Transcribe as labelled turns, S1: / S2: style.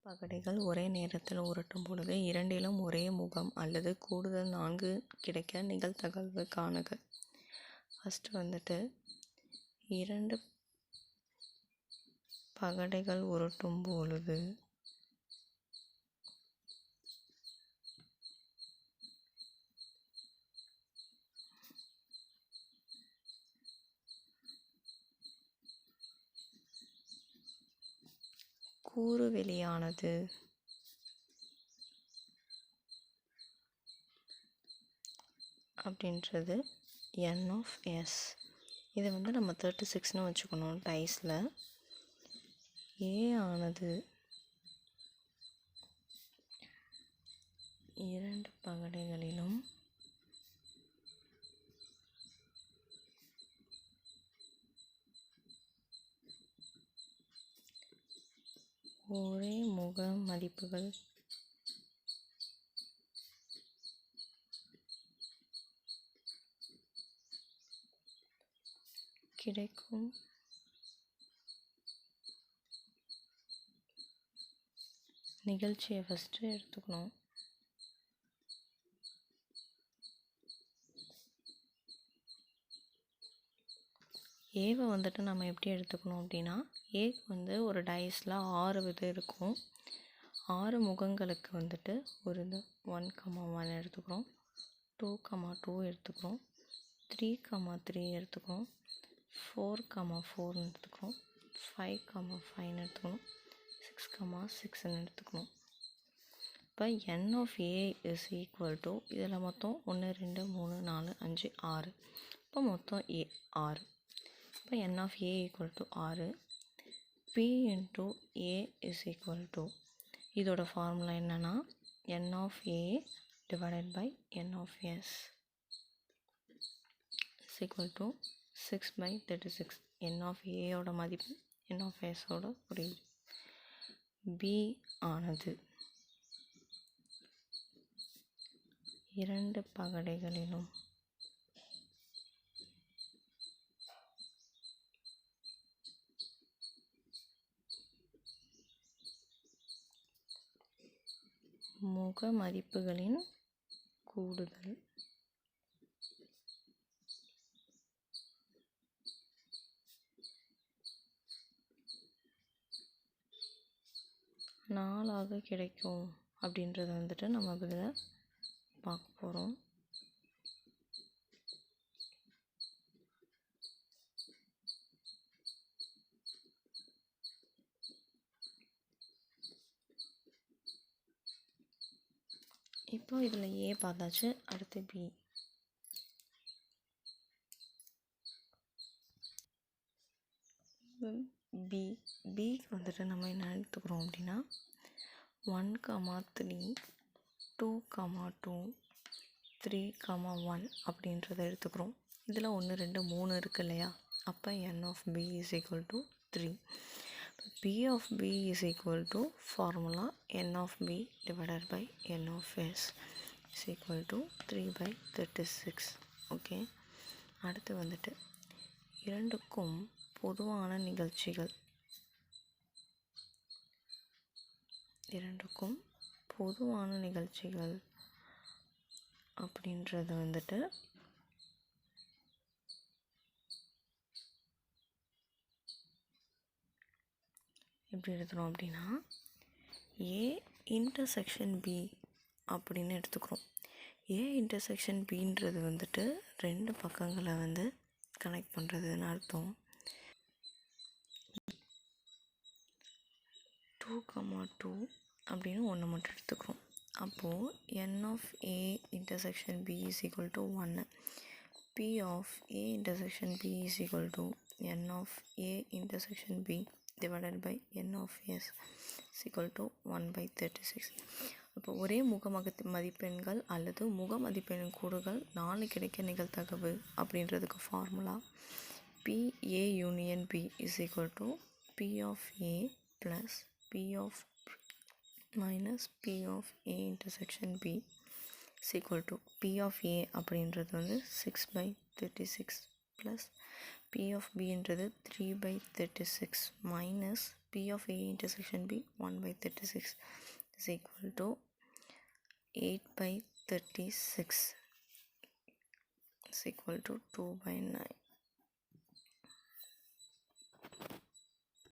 S1: பகடைகள் ஒரே நேரத்தில் உருட்டும் பொழுது இரண்டிலும் ஒரே முகம் அல்லது கூடுதல் 4 கிடைக்க நிகழ்தகவு காணுக. ஃபஸ்ட்டு வந்துட்டு 2 பகடைகள் உருட்டும் பொழுது கூறு வெளியானது அப்படின்றது n of s. இதை வந்து நம்ம 36ன்னு வச்சுக்கணும். டைஸில் a ஆனது 2 பகடைகளிலும் ஒரே முக மதிப்புகள் கிடைக்கும் நிகழ்ச்சியை ஃபஸ்ட்டு எடுத்துக்கணும். ஏவை வந்துட்டு நம்ம எப்படி எடுத்துக்கணும் அப்படின்னா, ஏக்கு வந்து ஒரு டைஸில் 6 இது இருக்கும். 6 முகங்களுக்கு வந்துட்டு ஒரு இது 1,1 எடுத்துக்கிறோம், 2,2 எடுத்துக்கிறோம், 3,3 எடுத்துக்கிறோம், 4,4 எடுத்துக்கிறோம், 5,5 எடுத்துக்கணும், 6,6 எடுத்துக்கணும். இப்போ n of a is equal to இதில் மொத்தம் 1 2 3 4 5 6. இப்போ மொத்தம் a 6. இப்போ n of a equal to 6. p into a is equal to இதோட ஃபார்முலா என்னன்னா n of a divided by n of s is equal to 6/36. n of a ஓட மதிப்பு n of s ஓட குறியீடு. b ஆனது 2 பகடைகளிலும் முக மதிப்புகளின் கூடுதல் நாளாக கிடைக்கும் அப்படின்றத வந்துட்டு நம்ம இதில் பார்க்க போகிறோம். இப்போ இதில் ஏ பார்த்தாச்சு, அடுத்து பி. பிக்கு வந்துட்டு நம்ம என்ன எடுத்துக்கிறோம் அப்படின்னா 1,3 2,2 3,1 அப்படின்றத எடுத்துக்கிறோம். இதில் 1 2 3 இருக்கு இல்லையா, அப்போ n of b is equal to 3. p of b is equal to formula n of b divided by n of s is equal to 3/36. Okay, அடுத்து வந்துட்டு இரண்டுக்கும் பொதுவான நிகழ்ச்சிகள் அப்படின்றது வந்துட்டு எப்படி எடுத்துகிறோம் அப்படின்னா a இன்டர்செக்ஷன் b அப்படின்னு எடுத்துக்கிறோம். a இன்டர்செக்ஷன் பின்றது வந்துட்டு 2 பக்கங்களை வந்து கனெக்ட் பண்ணுறதுன்னு அர்த்தம். 2,2 அப்படின்னு ஒன்று மட்டும் எடுத்துக்கிறோம். அப்போது n of a intersection b is equal to 1. p of a intersection b is equal to n of a intersection b divided by n of s is equal to 1/36. அப்போ ஒரே முக மதிப்பெண்கள் அல்லது முக மதிப்பெண் கூறுகள் 4 கிடைக்க நிகழ்தகவு அப்படின்றதுக்கு formula p a union b is equal to p of a plus p of minus p of a intersection b is equal to p of a அப்படின்றது வந்து 6/36 plus p of b என்றது 3/36 minus P of A intersection B 1 by 36 is equal to 8 by 36 is equal to 2 by 9.